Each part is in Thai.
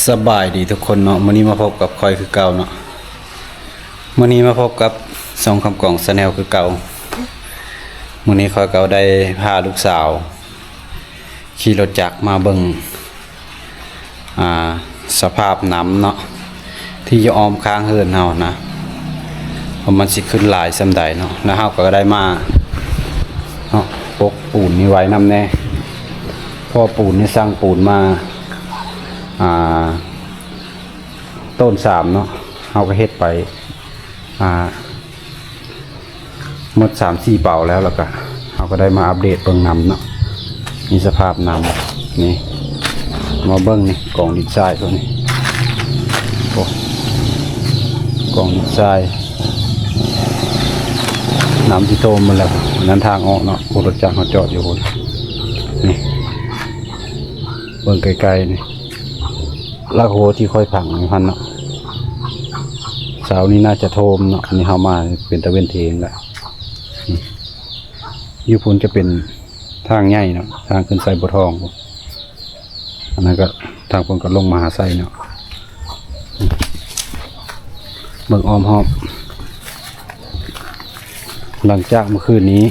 สบายดีทุกคนเนาะมื้อนี้มาพบกับคอยคือเก่าเนาะมื้อนี้มาพบกับสองคำกล่องแนลคือเก่ามื้อนี้คอยเก่าได้พาลูกสาวขี่รถจักรมาเบิ่งสภาพน้ำเนาะที่จะอ้อมค้างเฮือนเฮานะเพราะมันสิขึ้นหลายซำใดเนาะแล้วเฮาก็ได้มาเนาะปกปูนนี่ไว้นำแน่พอปูนนี่สร้างปูนมาต้น3เนาะเราก็เฮ็ดไปหมด 3-4 เป่าแล้วก็เราก็ได้มาอัปเดตเบิ่งน้ำเนาะมีสภาพน้ำนี่มาเบิ่งนี่กล่องดินทรายตัวนี้โอ้กล่องดินทรายน้ำที่โตมมาแล้วนั้นทางออกเนาะรถจักรเขาจอดอยู่นี่เบิ่งไกลๆนี่ลากโหที่ค่อยผังพันเนาะเสานี้น่าจะโทมเนาะอันนี้เข้ามาเป็นตะเวนเทงแหละยูพุนจะเป็นทางใหญ่เนาะทางขึ้นไซบัวทองอันนั้นก็ทางคนก็ลงมาหาไซเนาะเบิ่งอ้อมหอบหลังจากเมื่อคืนนี้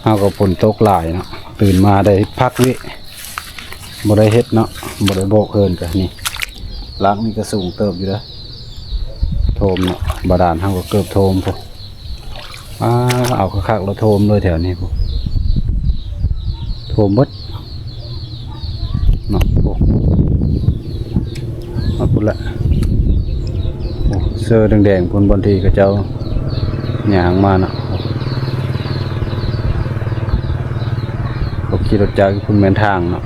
เอากับฝนตกหลายเนาะตื่นมาได้พักวิบ่ได้เฮ็ดเนาะบ่ได้โบกเฮินกันนี่ล้างนี่ก็สูงเติบอยู่แล้วโทมเนาะบาดาลเฮาก็เกือบโทมพวกเอาคักๆแล้วโทมเลยแถวนี้พวกโทมเบิดเนาะพวกเอาพุ่นละโอ้เสื้อแดงๆพุ่นบางทีก็เจ้าหยางมาเนาะพวกขี่รถจักรพุ่นแม่นทางเนาะ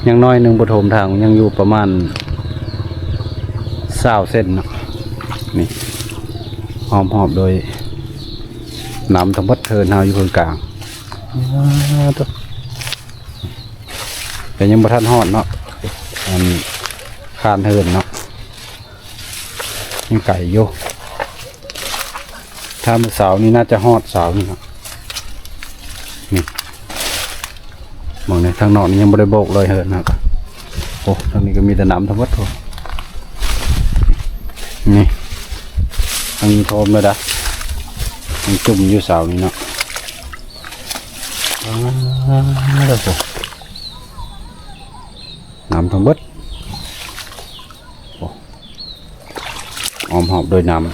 ยังน้อยหนึ่งปฐมทางยังอยู่ประมาณ20 เส้นเนาะนี่หอบโดยน้ำทั้งหมดเทินเฮาอยู่คนกลางแต่ยังบ่ทันฮอดเนาะอันคานเทินเนาะยังไก่อยู่ถ้าเมื่อเสาร์นี้น่าจะฮอดเสาร์นี่เนาะนี่มองในทางนอกนี่ยังไม่ได้โบกเลยเหินนะครับโอ้ทางนี้ก็มีแต่น้ำทั้งหมดทุกนี่ทางนี้โทมเลยนะมันจุ่มอยู่เสานี่เนาะแล้วสิน้ำทั้งหมดโอ้อ้อมหอบโดยน้ำ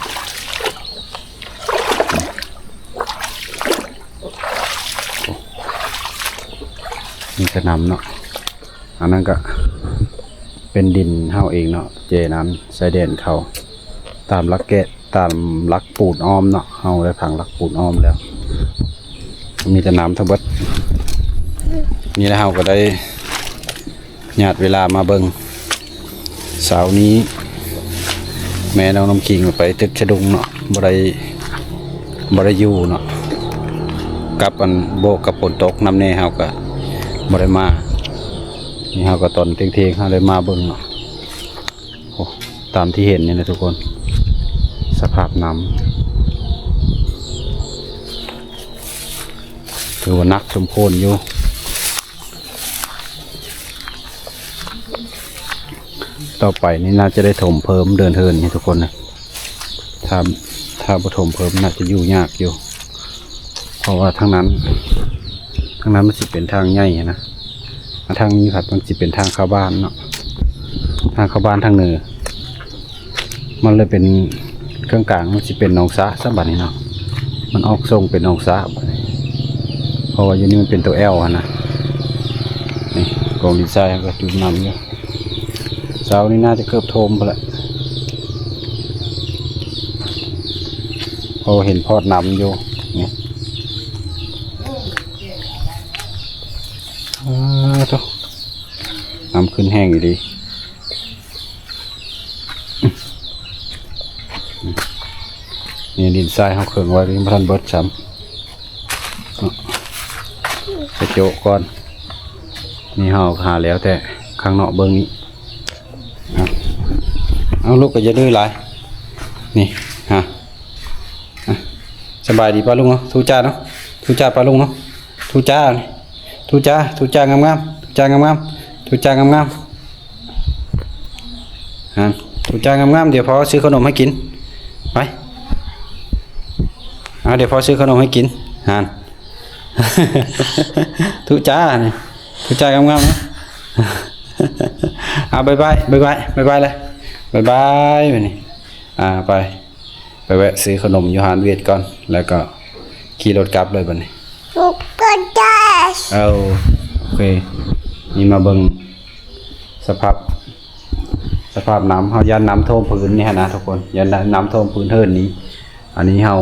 มีกระนำเนาะอันนั้นก็เป็นดินเฮาเองเนาะเจนั้นใส่เด่นเขาตามลักแกะตามลักปูนอ้อมเนาะเฮาได้ผังลักปูนอ้อมแล้วมีแต่น้ำทั้งหมดนี่แล้วเฮาก็ได้ญาติเวลามาเบิ่งเสาร์นี้แม่น้องน้ำขิงไปตึกชะดุงเนาะบ่ได้อยู่เนาะกับอันโบกกับฝนตกน้ำแน่เฮาก็บ่ได้มานี่เฮาก็ตอนเที่ยงๆเฮาได้มาเบิ่งเนาะโอ้ตามที่เห็นนี่นะทุกคนสภาพน้ำถือว่านักสมโพนอยู่ต่อไปนี่น่าจะได้ถมเพิ่มเดินเทินนี่ทุกคนนะถ้าบ่ถมเพิ่มน่าจะอยู่ยากอยู่เพราะว่าทางนั้นมันสิเป็นทางใหญ่นะทางนี้ครับมันสิเป็นทางเข้าบ้านเนาะทางเข้าบ้านทางเหนือมันเลยเป็นเครื่องกลางมันสิเป็นหนองสะสบัดนี้เนาะมันออกทรงเป็นหนองสะเพราะว่าอยู่นี่มันเป็นตัวแอลนะนี่กองดินทรายก็จุ่มน้ำอยู่เสานี่น่าจะเกือบโทมไปละพอเห็นพอดน้ำอยู่เนี่ยน้ำขึ้นแห้งอยู่ดีนี่ดินทรายเขาเขื่องไว้ที่พันเบิร์ดซ้ำจะโจก่อนนี่เขาหาแล้วแต่ข้างนอกเบื้องนี้เอาลูกก็จะดื้อหลายนี่ฮะสบายดีป่ะลุงเนาะทูจ้าเนาะทูจ้าป่ะลุงเนาะทูจ้างามๆทูจ้างามๆทูจ้างามๆ ฮะทุจ้างามๆเดี๋ยวพอซื้อขนมให้กินไปเดี๋ยวพอซื้อขนมให้กินฮะ ทุจ้านี่ทุจ้างามๆนะ บ๊ายบายบ๊ายบายบ๊ายบายเลยบ๊ายบายไปนี่ไปแวะซื้อขนมยูฮานเวียดก่อนแล้วก็ขี่รถกลับเลยบัดนี้ลูกก็ได้ โอเคนี่มาเบิ่งสภาพน้ำเฮายันน้ำท่วมพื้นนี่ฮะนะทุกคนยันน้ำท่วมพื้นเทินนี้ อันนี้เฮา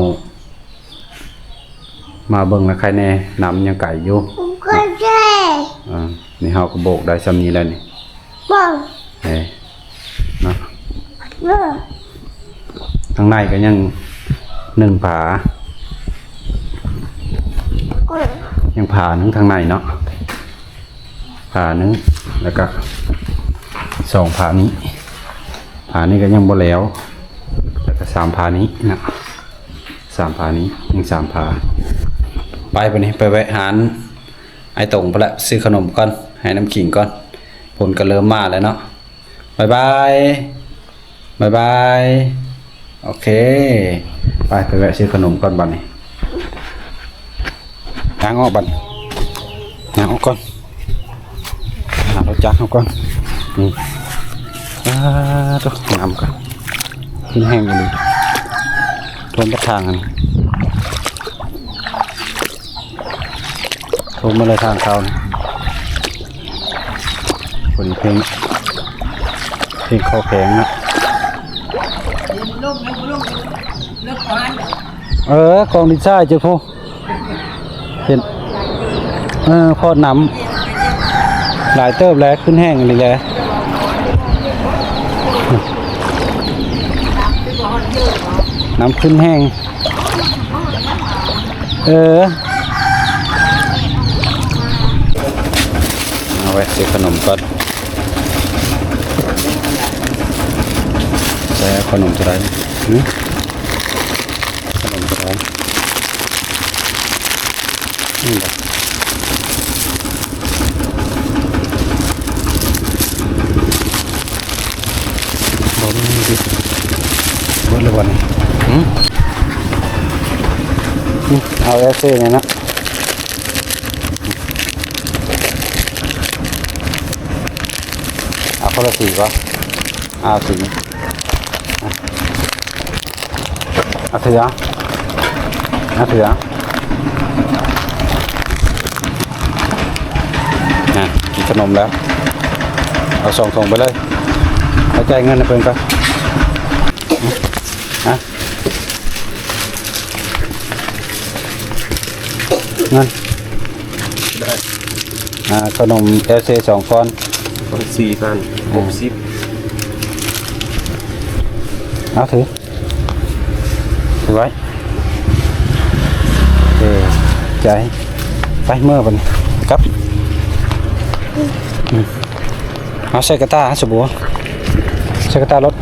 มาเบิ่งแล้วใครแน่น้ำยังไก่อยู่ลูกก็ได้ นี่เฮาก็โบกได้ซ้ำนี้แล้วนี่ บ้อง เนาะ เลิก ข้างในก็ยังผายังผานึงทางในเนาะผานึงแล้วก็2ผานี้ผานี้ก็ยังบ่แล้วแล้วก็3ผานี้นะ3ผานี้ยัง3ผาไปบัดนี้ไปแวะหารไอ้ตรงไปละซื้อขนมก่อนให้น้ำขิงก่อนผลก็เริ่มมาแล้วเนาะบ๊ายบายโอเคไปแวะซื้อขนมก่อนบัดนี้ย่างออกบัดย่างออกก่อนหารถจักรเอาก่อนนี่ตัวน้ำก่อนทิ้งแห้งกันเลยท่วมประทางกันท่วมมาเลยทางเขาคนเพลงคอแข็งนะกองดินทรายเจ้าพ่อเห็นพอน้ำหลายเติบแล้วขึ้นแห้งเลยแหละน้ำขึ้นแห้งเอาไว้ซื้อขนมก่อนแต่ขนมจะได้ขนมจะได้นี่แหละบอกไม่ดีเบิดเลยวันนี้เอาเอสเซ่เนี่ยนะเอาคนละสีก็เอาสีเอาเถื่อกินขนมแล้วเอา2 ถุงไปเลยเอาจ่ายเงินให้เพิ่นก่อนเงินได้ขนมเอลเซ่2 ก้อน4,060เอาถือไว้จ่ายไปเมื่อวันครับเอาใส่กระตาสบู่ใส่กระตารถ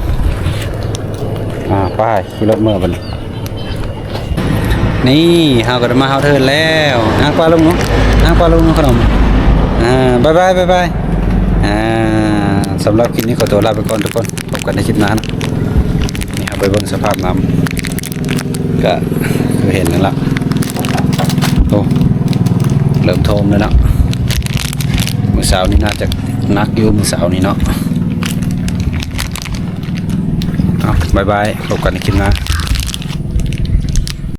ไปขี่รถเมื่อวันนี่เฮาก็ได้มาเฮาเทินแล้วนั่งปลาลงนู้นขนมบ๊ายบายสำหรับคลิปนี้ขอตัวลาไปก่อนทุกคนพบกันในคลิปหน้านะนี่เอาไปเบิ่งสภาพน้ำก็คือเห็นนั่นละโอ้เริ่มโทมเลยเนาะมื้อเช้านี้น่าจะนักอยู่มื้อเช้านี้เนาะบ๊ายบายพบกันในคลิปหน้า